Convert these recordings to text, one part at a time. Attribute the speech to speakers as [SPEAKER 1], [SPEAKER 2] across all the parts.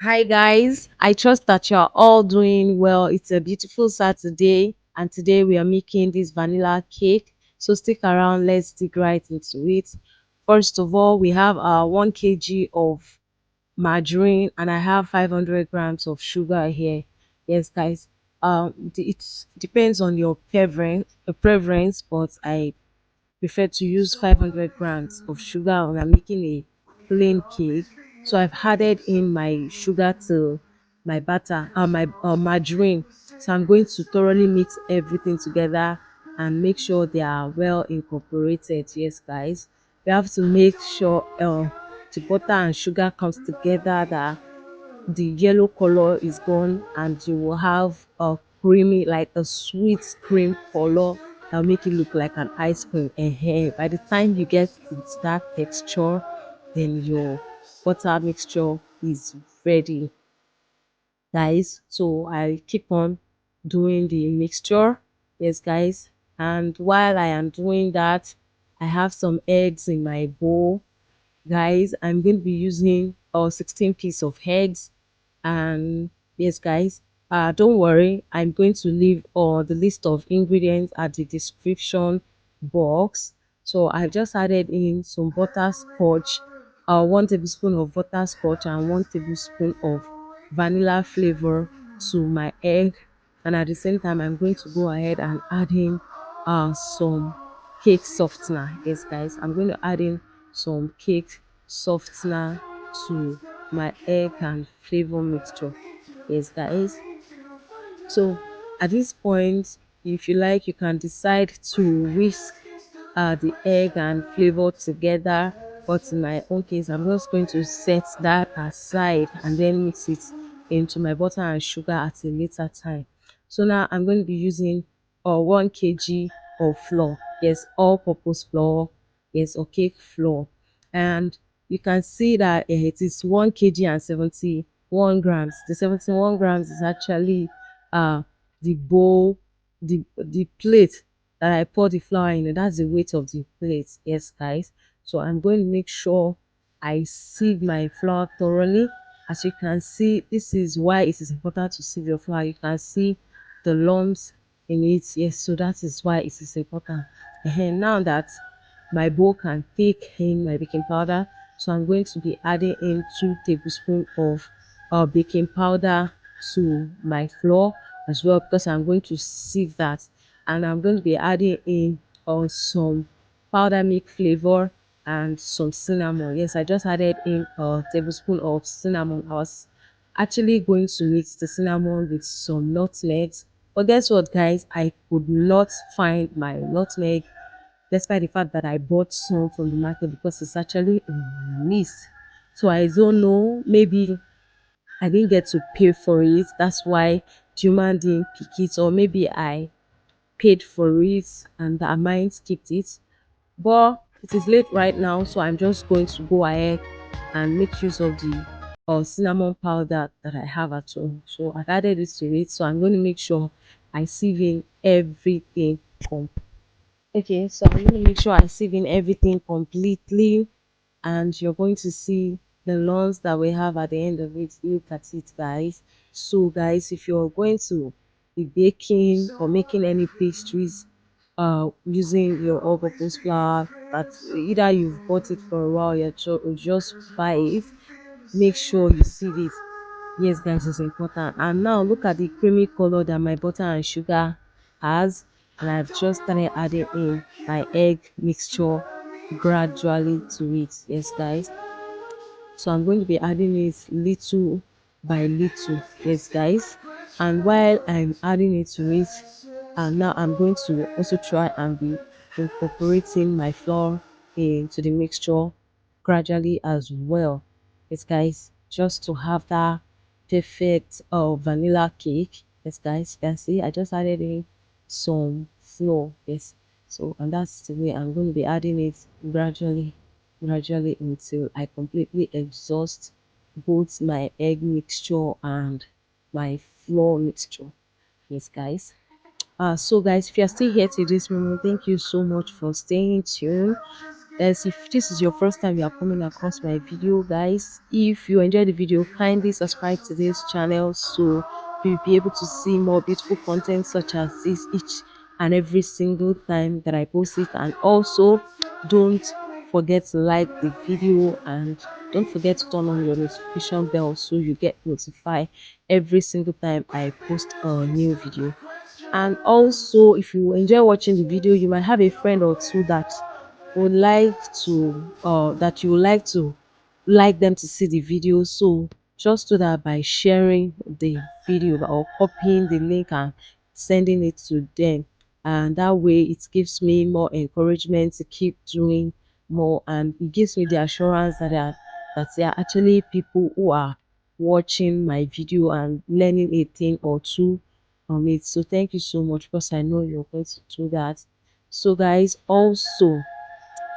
[SPEAKER 1] Hi guys, I trust that you're all doing well. It's a beautiful Saturday, and today we are making this vanilla cake. So stick around, let's dig right into it. First of all, we have our 1 kg of margarine, and I have 500 grams of sugar here. Yes, guys. It depends on your preference, but I prefer to use 500 grams of sugar when I'm making a plain cake. So I've added in my sugar to my butter, my margarine. So I'm going to thoroughly mix everything together and make sure they are well incorporated. Yes, guys, we have to make sure the butter and sugar comes together, that the yellow color is gone, and you will have a creamy, like a sweet cream color that'll make it look like an ice cream. And by the time you get to that texture, then your butter mixture is ready, guys. So I keep on doing the mixture. Yes, guys. And while I am doing that, I have some eggs in my bowl. Guys, I'm going to be using 16 piece of eggs. And yes, guys, don't worry, I'm going to leave the list of ingredients at the description box. So I've just added in some butterscotch, 1 tablespoon of butterscotch and 1 tablespoon of vanilla flavor to my egg. And at the same time, I'm going to go ahead and add in some cake softener. Yes, guys, I'm going to add in some cake softener to my egg and flavor mixture. Yes, guys. So at this point, if you like, you can decide to whisk the egg and flavor together. But in my own case, I'm just going to set that aside and then mix it into my butter and sugar at a later time. So now I'm going to be using 1 kg of flour. Yes, all-purpose flour. Yes, or cake flour. And you can see that it is 1 kg and 71 grams. The 71 grams is actually the bowl, the plate that I pour the flour in. That's the weight of the plate. Yes, guys. So I'm going to make sure I sieve my flour thoroughly. As you can see, this is why it is important to sieve your flour. You can see the lumps in it. Yes, so that is why it is important. And now that my bowl can take in my baking powder, so I'm going to be adding in 2 tablespoons of baking powder to my flour as well, because I'm going to sieve that. And I'm going to be adding in some powder milk flavor and some cinnamon. Yes, I just added in a tablespoon of cinnamon. I was actually going to mix the cinnamon with some nutmegs, but guess what, guys, I could not find my nutmeg, despite the fact that I bought some from the market, because it's actually on my list. So I don't know, maybe I didn't get to pay for it. That's why Juma didn't pick it, or maybe I paid for it and I might skipped it. But it is late right now, so I'm just going to go ahead and make use of the cinnamon powder that I have at home. So I've added this to it. So I'm going to make sure I sieve in everything. Okay, so I'm going to make sure I sieve in everything completely, and you're going to see the loans that we have at the end of it. Look at it, guys. So guys, if you're going to be baking or making any pastries using your all-purpose flour, that either you've bought it for a while, you just buy it, make sure you sieve it. Yes, guys, it's important. And now look at the creamy color that my butter and sugar has, and I've just started adding in my egg mixture gradually to it. Yes, guys, so I'm going to be adding it little by little. Yes, guys, and while I'm adding it to it, and now I'm going to also try and be incorporating my flour into the mixture gradually as well. Yes, guys, just to have that perfect vanilla cake. Yes, guys, you can see I just added in some flour. Yes, so and that's the way I'm going to be adding it gradually until I completely exhaust both my egg mixture and my flour mixture. Yes, guys. So guys, if you're still here to this moment, thank you so much for staying tuned. Guys, if this is your first time you are coming across my video, guys, if you enjoyed the video, kindly subscribe to this channel so you'll be able to see more beautiful content such as this each and every single time that I post it. And also, don't forget to like the video and don't forget to turn on your notification bell so you get notified every single time I post a new video. And also, if you enjoy watching the video, you might have a friend or two that would like to that you would like them to see the video. So just do that by sharing the video or copying the link and sending it to them, and that way it gives me more encouragement to keep doing more, and it gives me the assurance that there are actually people who are watching my video and learning a thing or two from it. So thank you so much, because I know you're going to do that. So guys, also,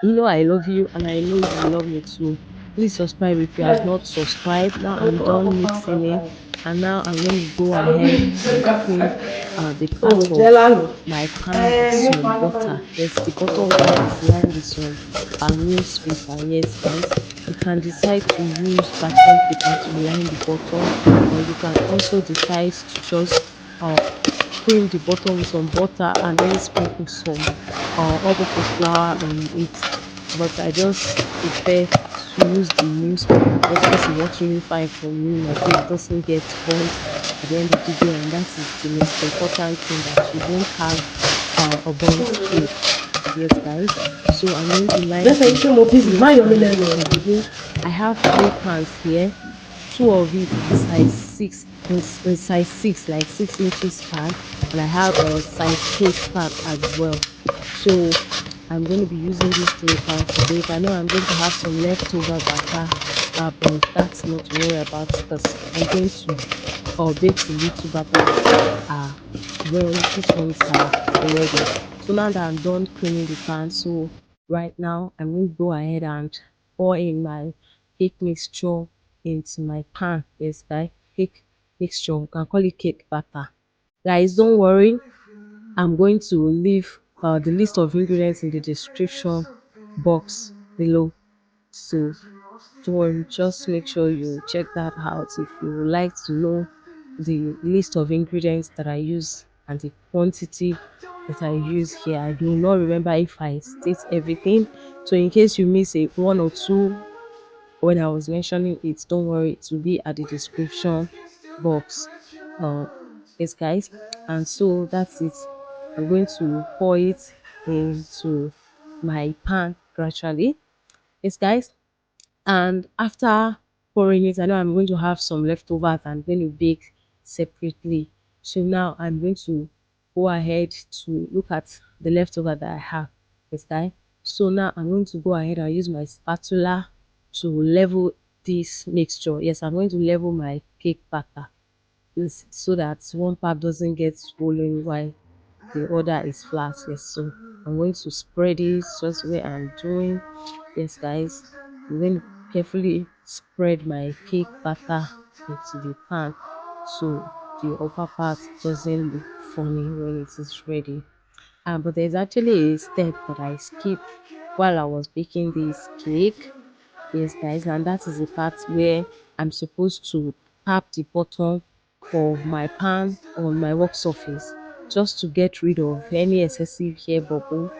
[SPEAKER 1] you know I love you and I know you love me too. Please subscribe if you have not subscribed. Now I'm done mixing it, and now I'm going to go ahead and cream the part of my pan with some butter. Yes, the bottom part is lined with some newspaper. Yes guys, you can decide to use parchment paper to line the bottom, or you can also decide to just cream the bottom with some butter and then sprinkle some all-purpose flour on it. But I just prefer to use the newspaper just because it works really fine for me. My cake doesn't get burnt at the end of the day, and that is the most important thing, that you don't have a burnt cake. Yes guys, so I'm going to line
[SPEAKER 2] That's
[SPEAKER 1] the
[SPEAKER 2] actually more busy.
[SPEAKER 1] cake
[SPEAKER 2] Why you only
[SPEAKER 1] pan
[SPEAKER 2] learning?
[SPEAKER 1] from within. I have three pans here. Two of it is size six, is size six, like 6 inches pan, and I have a size eight pan as well. So I'm going to be using these three pans to bake. I know I'm going to have some leftover batter, but that's not to worry about, because I'm going to bake the little batters that are, well, these ones are ready. So now that I'm done cleaning the pan, so right now I'm going to go ahead and pour in my cake mixture into my pan. Yes guys, cake mixture, you can call it cake batter. Guys, don't worry, I'm going to leave the list of ingredients in the description box below. So don't worry, just make sure you check that out if you would like to know the list of ingredients that I use and the quantity that I use here. I do not remember if I state everything. So in case you miss a one or two when I was mentioning it, don't worry, it will be at the description box. Uh, yes, guys, and so that's it. I'm going to pour it into my pan gradually. Yes, guys, and after pouring it, I know I'm going to have some leftovers and going to bake separately. So now I'm going to go ahead to look at the leftover that I have. Yes guys, so now I'm going to go ahead and use my spatula to level this mixture. Yes, I'm going to level my cake batter, is so that one part doesn't get swollen while the other is flat. Yes, so I'm going to spread it just the way I'm doing. Yes guys, I'm going to carefully spread my cake batter into the pan so the upper part doesn't look funny when it is ready. But there's actually a step that I skipped while I was baking this cake. Yes guys, and that is the part where I'm supposed to tap the bottom of my pan on my work surface just to get rid of any excessive hair bubble.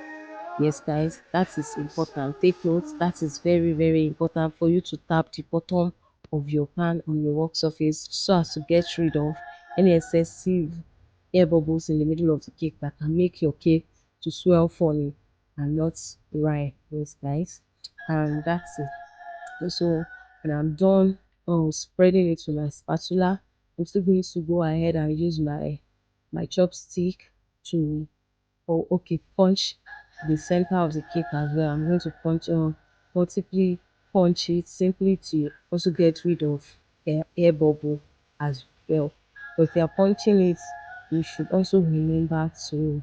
[SPEAKER 1] Yes guys, that is important. Take notes, that is very very important for you to tap the bottom of your pan on your work surface so as to get rid of any excessive air bubbles in the middle of the cake that can make your cake to swell funny and not right. Yes guys, and that's it. So when I'm done spreading it with my spatula, I'm still going to go ahead and use my chopstick to, oh okay, punch the center of the cake as well. I'm going to multiply punch it simply to also get rid of air bubble as well. But if you're punching it, you should also remember to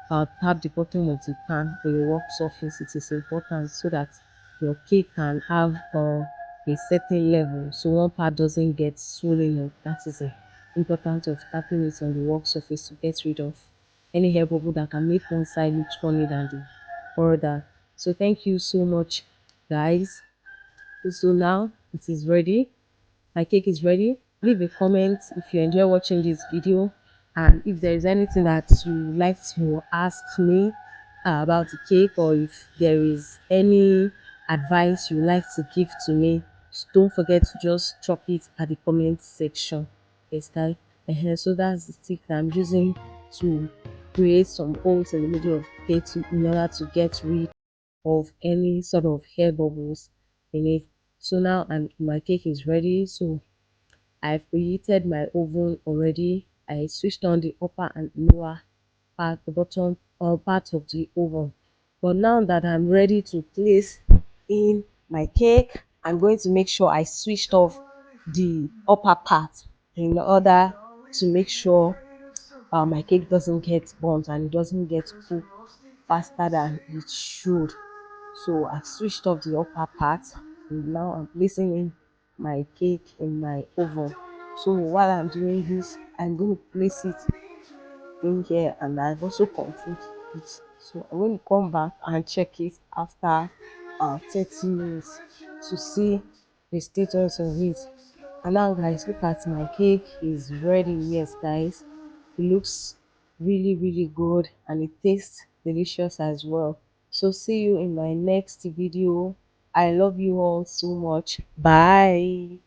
[SPEAKER 1] tap the bottom of the pan for your work surface. It is important so that your cake can have a certain level, so one part doesn't get swollen up. That is important of tapping it on the work surface to get rid of any hair bubble that can make one side look funny than the other. So thank you so much, guys. So now it is ready. My cake is ready. Leave a comment if you enjoy watching this video, and if there is anything that you would like to ask me about the cake, or if there is any advice you would like to give to me, don't forget to just drop it at the comment section. Yes, that. So that's the stick that I'm using to create some holes in the middle of the cake in order to get rid of any sort of hair bubbles in it. So now my cake is ready. So I've preheated my oven already. I switched on the upper and lower part, the bottom or part of the oven. But now that I'm ready to place in my cake, I'm going to make sure I switched off the upper part in order to make sure my cake doesn't get burnt and it doesn't get cooked faster than it should. So I've switched off the upper part, and now I'm placing in my cake in my oven. So while I'm doing this, I'm going to place it in here, and I've also confirmed it. So I'm going to come back and check it after 30 minutes to see the status of it. And now guys, look at my cake is ready. Yes guys, it looks really good and it tastes delicious as well. So see you in my next video. I love you all so much. Bye.